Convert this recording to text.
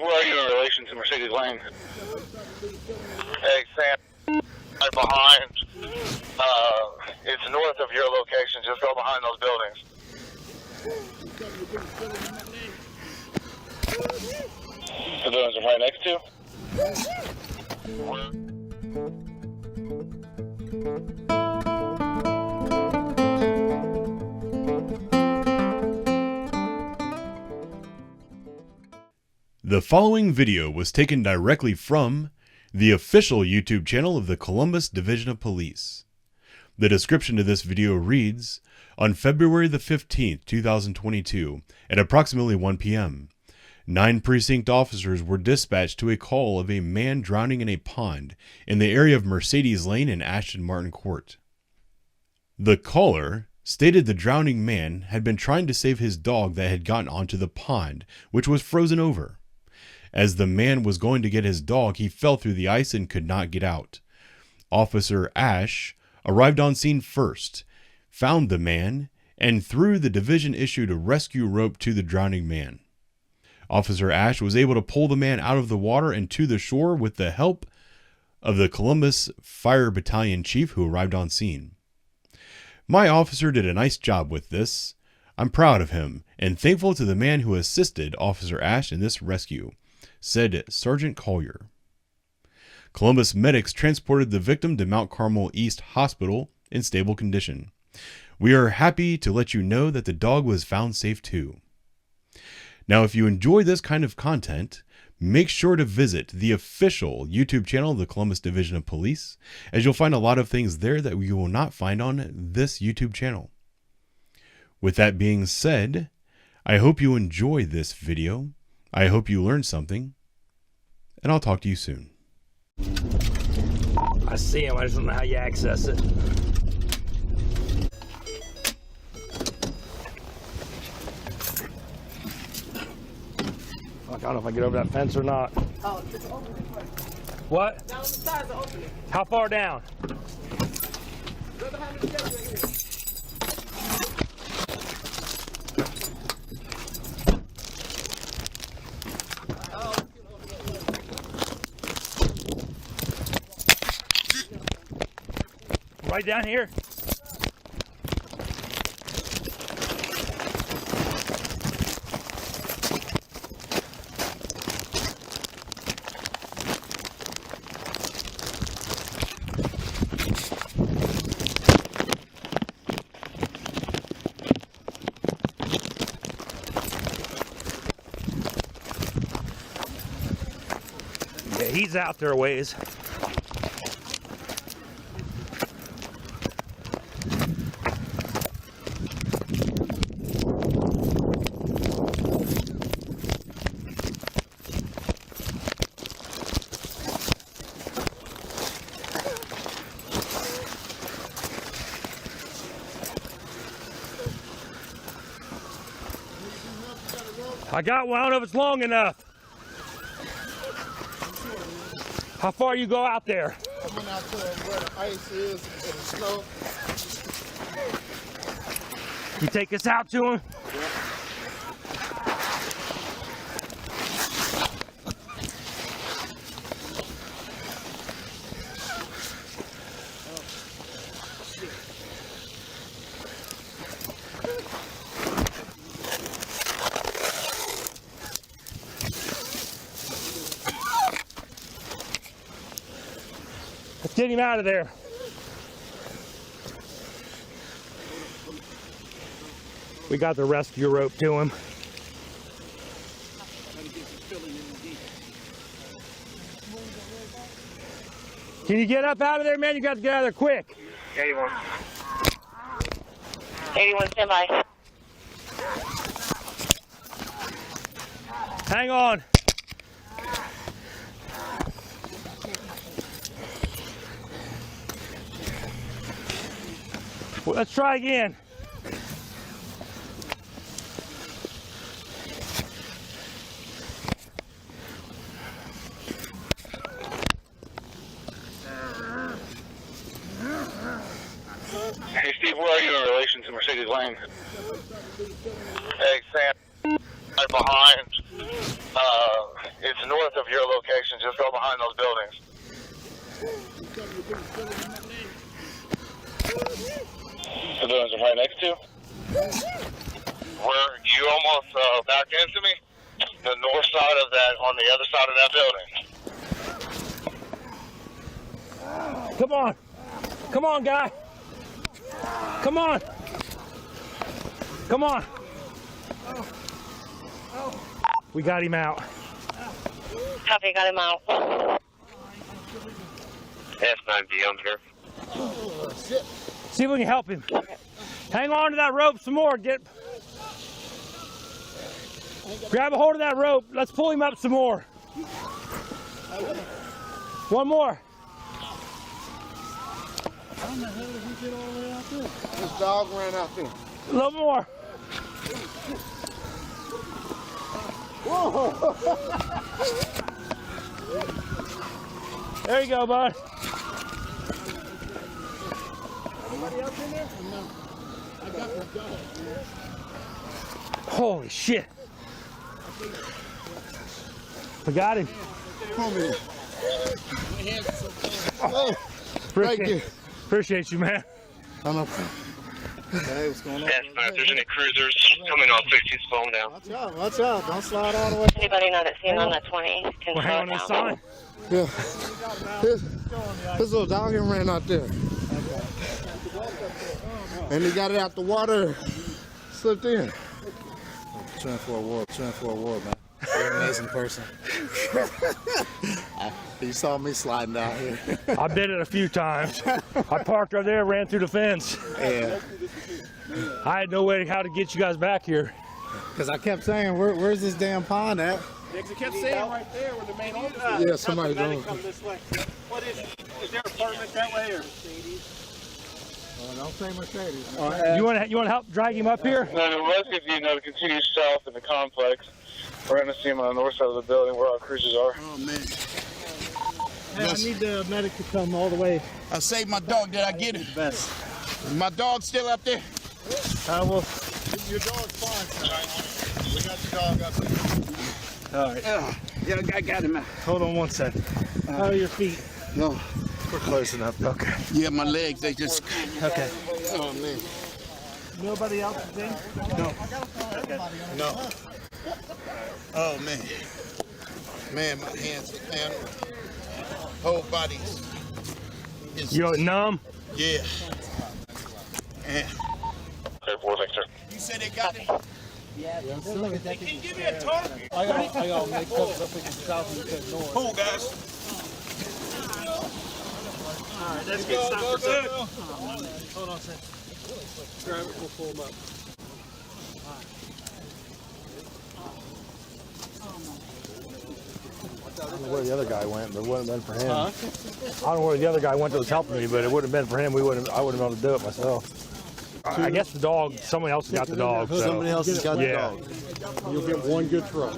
where are you in relation to Mercedes Lane? Hey, Sam, right behind. It's north of your location. Just go behind those buildings. The buildings I'm right next to? The following video was taken directly from the official YouTube channel of the Columbus Division of Police. The description of this video reads, on February the 15th, 2022, at approximately 1 p.m., 9 precinct officers were dispatched to a call of a man drowning in a pond in the area of Mercedes Lane and Ashton Martin Court. The caller stated the drowning man had been trying to save his dog that had gotten onto the pond, which was frozen over. As the man was going to get his dog, he fell through the ice and could not get out. Officer Ash arrived on scene first, found the man, and through the division issued a rescue rope to the drowning man. Officer Ash was able to pull the man out of the water and to the shore with the help of the Columbus Fire Battalion chief who arrived on scene. My officer did a nice job with this. I'm proud of him and thankful to the man who assisted Officer Ash in this rescue, said Sergeant Collier. Columbus medics transported the victim to Mount Carmel East Hospital in stable condition. We are happy to let you know that the dog was found safe too. Now, if you enjoy this kind of content, make sure to visit the official YouTube channel of the Columbus Division of Police, as you'll find a lot of things there that you will not find on this YouTube channel. With that being said, I hope you enjoy this video. I hope you learned something, and I'll talk to you soon. I see him, I just don't know how you access it. I don't know if I get over that fence or not. Oh, it's open. What? Down the sides are open. How far down? Go behind the gate right here. Right down here? Yeah, he's out there a ways. I got one, I don't know if it's long enough. How far you go out there? I went out to where the ice is and the snow. You take us out to him? Let's get him out of there. We got the rescue rope to him. Can you get up out of there, man? You got to get out of there quick. 81. 81 semi. Hang on. Well, let's try again. Hey, Steve, where are you in relation to Mercedes Lane? Hey, Sam, right behind. It's north of your location. Just go behind those buildings. The buildings are right next to you? Where you almost back into me? The north side of that, on the other side of that building. Come on. Come on, guy. Come on. Come on. We got him out. Copy, got him out. S9B, I'm here. See if we can help him. Hang on to that rope some more. Grab a hold of that rope. Let's pull him up some more. One more. How the hell did he get all the way out there? This dog ran out there. A little more. Whoa! There you go, bud. Anybody else in there? No. I got the dog. Holy shit. We got him. Come here. Oh, thank you. Appreciate you, man. I know. Hey, what's going on? If there's any cruisers coming on 60, slow them down. Watch out, watch out. Don't slide all the way. Anybody know that's seen on that 20 can We're slow hanging on down. this sign. Yeah. This little dog here ran out there. And he got it out the water, slipped in. Trying for a war, man. You're an amazing person. You saw me sliding down here. I did it a few times. I parked over there, ran through the fence. Yeah. I had no way how to get you guys back here. Because I kept saying, where's this damn pond at? They kept saying right there where the main office is. Yeah, somebody's Come on. this way. What is there an apartment that way or? Don't say Mercedes. You want to help drag him up here? No, the rest of you know to continue south in the complex. We're going to see him on the north side of the building where our cruisers are. Oh, man. Hey, I need the medic to come all the way. I saved my dog. Did I get it? Best. Is my dog still up there? Will. Your dog's fine, sir. We got your dog up there. All right. Yeah, I got him out. Hold on one second. How are your feet? No. We're close enough. Okay. Yeah, my legs, they just... Okay. Oh, man. Nobody else is in? No. Oh, man. Man, my hands, man. Whole bodies. You numb? Yeah. And Okay, 4 Victor. you said they got it? I got make cups up in the south and the north. Cool, guys. All right, let's get some for good. Hold on a second. Grab it, we'll pull them up. I don't know where the other guy went, but it wouldn't have been for him. I don't know where the other guy went that was helping me, but it wouldn't have been for him. I wouldn't have been able to do it myself. I guess the dog, someone else has got the dog. So. Somebody else has got the Yeah. dog. You'll get one good throw.